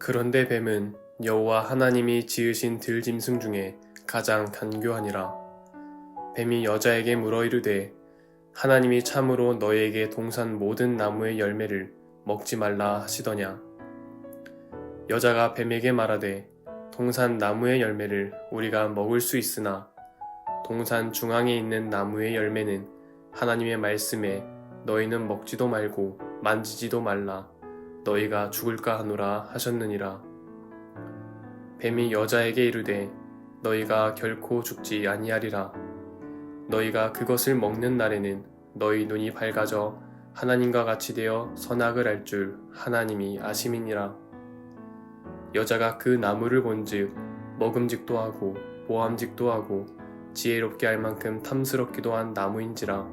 그런데 뱀은 여호와 하나님이 지으신 들짐승 중에 가장 간교하니라. 뱀이 여자에게 물어 이르되 하나님이 참으로 너희에게 동산 모든 나무의 열매를 먹지 말라 하시더냐. 여자가 뱀에게 말하되 동산 나무의 열매를 우리가 먹을 수 있으나 동산 중앙에 있는 나무의 열매는 하나님의 말씀에 너희는 먹지도 말고 만지지도 말라 너희가 죽을까 하노라 하셨느니라. 뱀이 여자에게 이르되 너희가 결코 죽지 아니하리라. 너희가 그것을 먹는 날에는 너희 눈이 밝아져 하나님과 같이 되어 선악을 알 줄 하나님이 아심이니라. 여자가 그 나무를 본즉 먹음직도 하고 보암직도 하고 지혜롭게 할 만큼 탐스럽기도 한 나무인지라.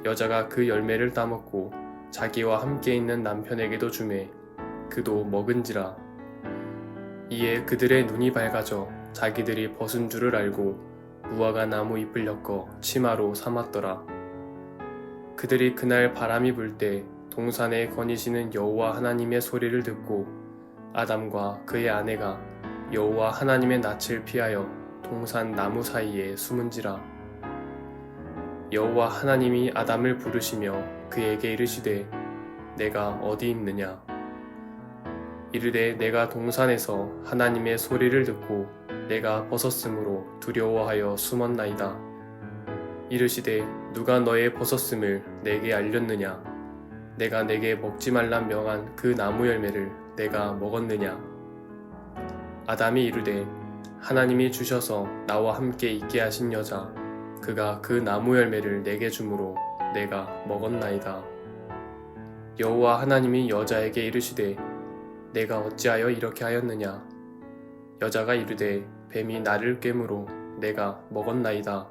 여자가 그 열매를 따먹고 자기와 함께 있는 남편에게도 주매 그도 먹은지라. 이에 그들의 눈이 밝아져 자기들이 벗은 줄을 알고 무화과 나무 잎을 엮어 치마로 삼았더라. 그들이 그날 바람이 불 때 동산에 거니시는 여호와 하나님의 소리를 듣고 아담과 그의 아내가 여호와 하나님의 낯을 피하여 동산 나무 사이에 숨은지라. 여호와 하나님이 아담을 부르시며 그에게 이르시되 내가 어디 있느냐. 이르되 내가 동산에서 하나님의 소리를 듣고 내가 벗었으므로 두려워하여 숨었나이다. 이르시되 누가 너의 벗었음을 내게 알렸느냐. 내가 내게 먹지 말라 명한 그 나무 열매를 내가 먹었느냐. 아담이 이르되 하나님이 주셔서 나와 함께 있게 하신 여자 그가 그 나무 열매를 내게 주므로 내가 먹었나이다. 여호와 하나님이 여자에게 이르시되 내가 어찌하여 이렇게 하였느냐. 여자가 이르되 뱀이 나를 꿰므로 내가 먹었나이다.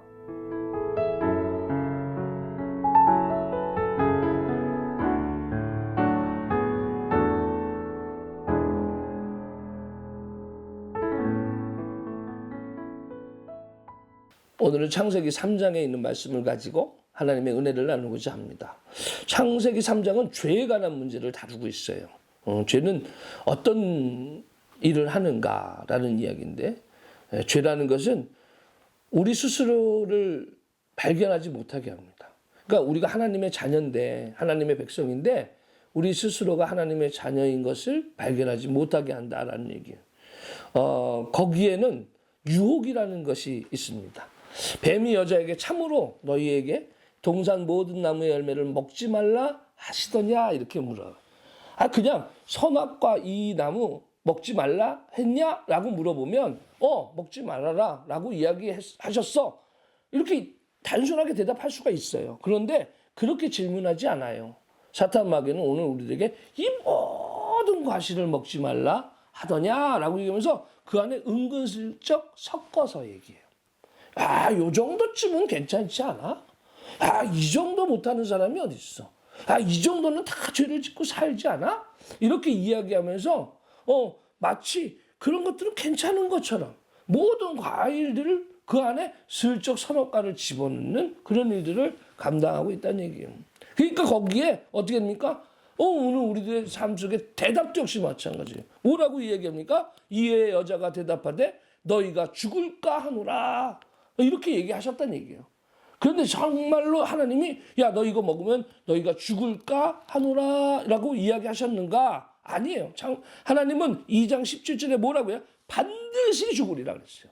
오늘은 창세기 3장에 있는 말씀을 가지고 하나님의 은혜를 나누고자 합니다. 창세기 3장은 죄에 관한 문제를 다루고 있어요. 죄는 어떤 일을 하는가라는 이야기인데, 죄라는 것은 우리 스스로를 발견하지 못하게 합니다. 그러니까 우리가 하나님의 자녀인데, 하나님의 백성인데 우리 스스로가 하나님의 자녀인 것을 발견하지 못하게 한다라는 얘기예요. 거기에는 유혹이라는 것이 있습니다. 뱀이 여자에게 참으로 너희에게 동산 모든 나무의 열매를 먹지 말라 하시더냐 이렇게 물어요. 그냥 선악과 이 나무 먹지 말라 했냐? 라고 물어보면 먹지 말아라 라고 이야기하셨어. 이렇게 단순하게 대답할 수가 있어요. 그런데 그렇게 질문하지 않아요. 사탄 마귀는 오늘 우리에게 이 모든 과실을 먹지 말라 하더냐 라고 얘기하면서 그 안에 은근슬쩍 섞어서 얘기해요. 요 정도쯤은 괜찮지 않아? 이 정도 못하는 사람이 어디 있어? 이 정도는 다 죄를 짓고 살지 않아? 이렇게 이야기하면서 마치 그런 것들은 괜찮은 것처럼 모든 과일들을 그 안에 슬쩍 선악과를 집어넣는 그런 일들을 감당하고 있다는 얘기예요. 그러니까 거기에 어떻게 됩니까? 오늘 우리들의 삶 속에 대답도 역시 마찬가지예요. 뭐라고 이야기합니까? 이에 여자가 대답하되 너희가 죽을까 하노라. 이렇게 얘기하셨다는 얘기예요. 그런데 정말로 하나님이 너 이거 먹으면 너희가 죽을까 하노라 라고 이야기하셨는가? 아니에요. 하나님은 2장 17절에 뭐라고요? 반드시 죽으리라 그랬어요.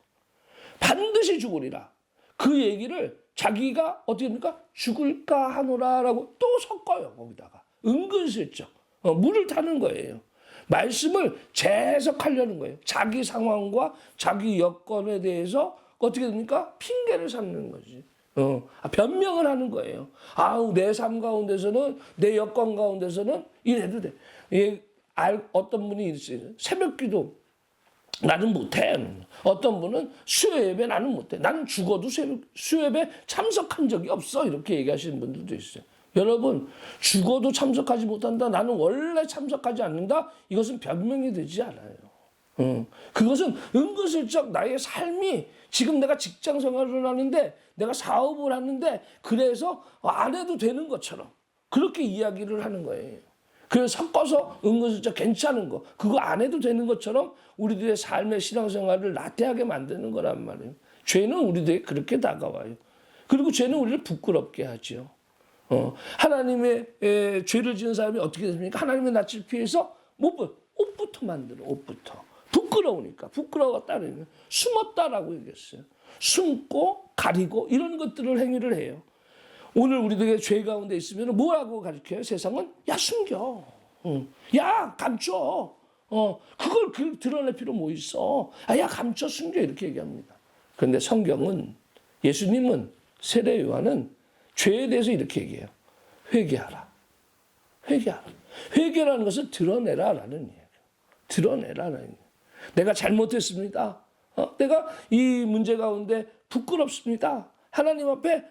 반드시 죽으리라. 그 얘기를 자기가 어떻게 합니까? 죽을까 하노라 라고 또 섞어요. 거기다가. 은근슬쩍. 물을 타는 거예요. 말씀을 재해석하려는 거예요. 자기 상황과 자기 여건에 대해서 어떻게 됩니까? 핑계를 삼는 거지. 변명을 하는 거예요. 내 삶 가운데서는, 내 여건 가운데서는 이래도 돼. 어떤 분이 있어요. 새벽 기도 나는 못해. 어떤 분은 수요 예배 나는 못해. 나는 죽어도 수요 예배 참석한 적이 없어. 이렇게 얘기하시는 분들도 있어요. 여러분, 죽어도 참석하지 못한다. 나는 원래 참석하지 않는다. 이것은 변명이 되지 않아요. 그것은 은근슬쩍 나의 삶이 지금 내가 직장 생활을 하는데 내가 사업을 하는데 그래서 안 해도 되는 것처럼 그렇게 이야기를 하는 거예요. 그래서 섞어서 은근슬쩍 괜찮은 거, 그거 안 해도 되는 것처럼 우리들의 삶의 신앙생활을 나태하게 만드는 거란 말이에요. 죄는 우리들에게 그렇게 다가와요. 그리고 죄는 우리를 부끄럽게 하죠. 하나님의 죄를 지은 사람이 어떻게 됩니까? 하나님의 낯을 피해서 옷부터 만들어. 옷부터. 부끄러우니까. 부끄러웠다는 숨었다라고 얘기했어요. 숨고 가리고 이런 것들을 행위를 해요. 오늘 우리들에게 죄 가운데 있으면 뭐라고 가르쳐요? 세상은 야 숨겨. 야 감춰. 그걸 드러낼 필요 뭐 있어. 야 감춰 숨겨 이렇게 얘기합니다. 그런데 성경은 예수님은 세례 요한은 죄에 대해서 이렇게 얘기해요. 회개하라. 회개하라. 회개라는 것은 드러내라라는 얘기예요. 드러내라라는 얘기예요. 내가 잘못했습니다. 내가 이 문제 가운데 부끄럽습니다. 하나님 앞에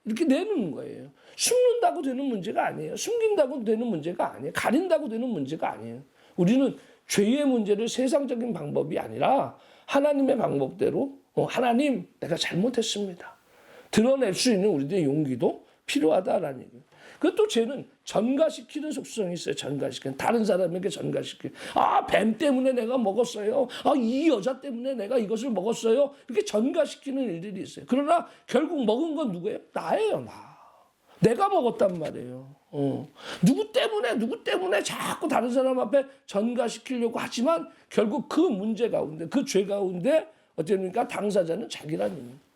이렇게 내놓는 거예요. 숨는다고 되는 문제가 아니에요. 숨긴다고 되는 문제가 아니에요. 가린다고 되는 문제가 아니에요. 우리는 죄의 문제를 세상적인 방법이 아니라 하나님의 방법대로 하나님 내가 잘못했습니다. 드러낼 수 있는 우리들의 용기도 필요하다라는 얘기예요. 그것도 죄는 전가시키는 속성이 있어요. 전가시키는. 다른 사람에게 전가시키는. 뱀 때문에 내가 먹었어요. 이 여자 때문에 내가 이것을 먹었어요. 이렇게 전가시키는 일들이 있어요. 그러나 결국 먹은 건 누구예요? 나예요, 나. 내가 먹었단 말이에요. 누구 때문에 자꾸 다른 사람 앞에 전가시키려고 하지만 결국 그 문제 가운데, 그 죄 가운데 어떻습니까? 당사자는 자기라는 얘기예요.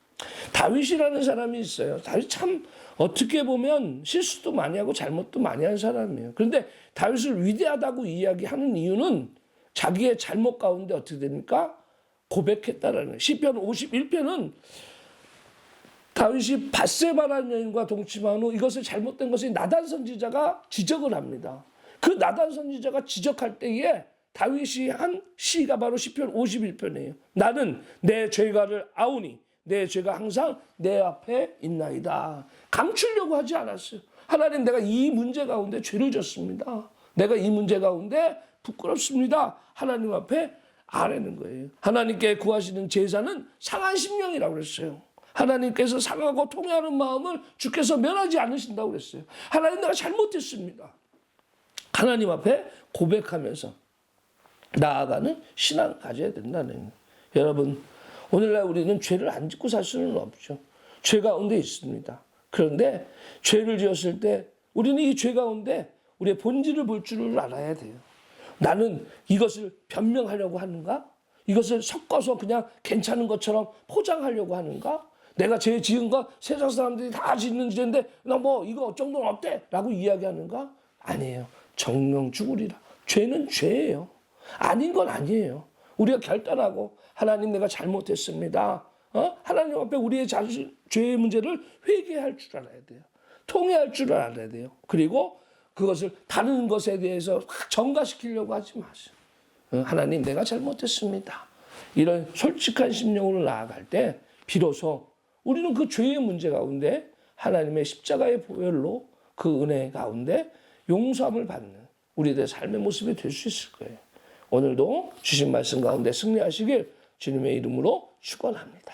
다윗이라는 사람이 있어요. 다윗 참 어떻게 보면 실수도 많이 하고 잘못도 많이 한 사람이에요. 그런데 다윗을 위대하다고 이야기하는 이유는 자기의 잘못 가운데 어떻게 됩니까? 고백했다라는 거예요. 시편 51편은 다윗이 밧세바라는 여인과 동침한 후 이것을 잘못된 것을 나단 선지자가 지적을 합니다. 그 나단 선지자가 지적할 때에 다윗이 한 시가 바로 시편 51편이에요. 나는 내 죄가를 아우니 내 죄가 항상 내 앞에 있나이다. 감추려고 하지 않았어요. 하나님 내가 이 문제 가운데 죄를 졌습니다. 내가 이 문제 가운데 부끄럽습니다. 하나님 앞에 아뢰는 거예요. 하나님께 구하시는 제사는 상한 심령이라고 그랬어요. 하나님께서 상하고 통회하는 마음을 주께서 면하지 않으신다고 그랬어요. 하나님 내가 잘못했습니다. 하나님 앞에 고백하면서 나아가는 신앙을 가져야 된다는 거예요. 여러분 오늘날 우리는 죄를 안 짓고 살 수는 없죠. 죄 가운데 있습니다. 그런데 죄를 지었을 때 우리는 이 죄 가운데 우리의 본질을 볼 줄을 알아야 돼요. 나는 이것을 변명하려고 하는가? 이것을 섞어서 그냥 괜찮은 것처럼 포장하려고 하는가? 내가 죄 지은 거 세상 사람들이 다 짓는 죄인데 나 뭐 이거 정도는 어때? 라고 이야기하는가? 아니에요. 정령 죽으리라. 죄는 죄예요. 아닌 건 아니에요. 우리가 결단하고 하나님 내가 잘못했습니다. 하나님 앞에 우리의 죄의 문제를 회개할 줄 알아야 돼요. 통회할 줄 알아야 돼요. 그리고 그것을 다른 것에 대해서 전가시키려고 하지 마세요. 하나님 내가 잘못했습니다. 이런 솔직한 심령으로 나아갈 때 비로소 우리는 그 죄의 문제 가운데 하나님의 십자가의 보혈로 그 은혜 가운데 용서함을 받는 우리들의 삶의 모습이 될 수 있을 거예요. 오늘도 주신 말씀 가운데 승리하시길 주님의 이름으로 축원합니다.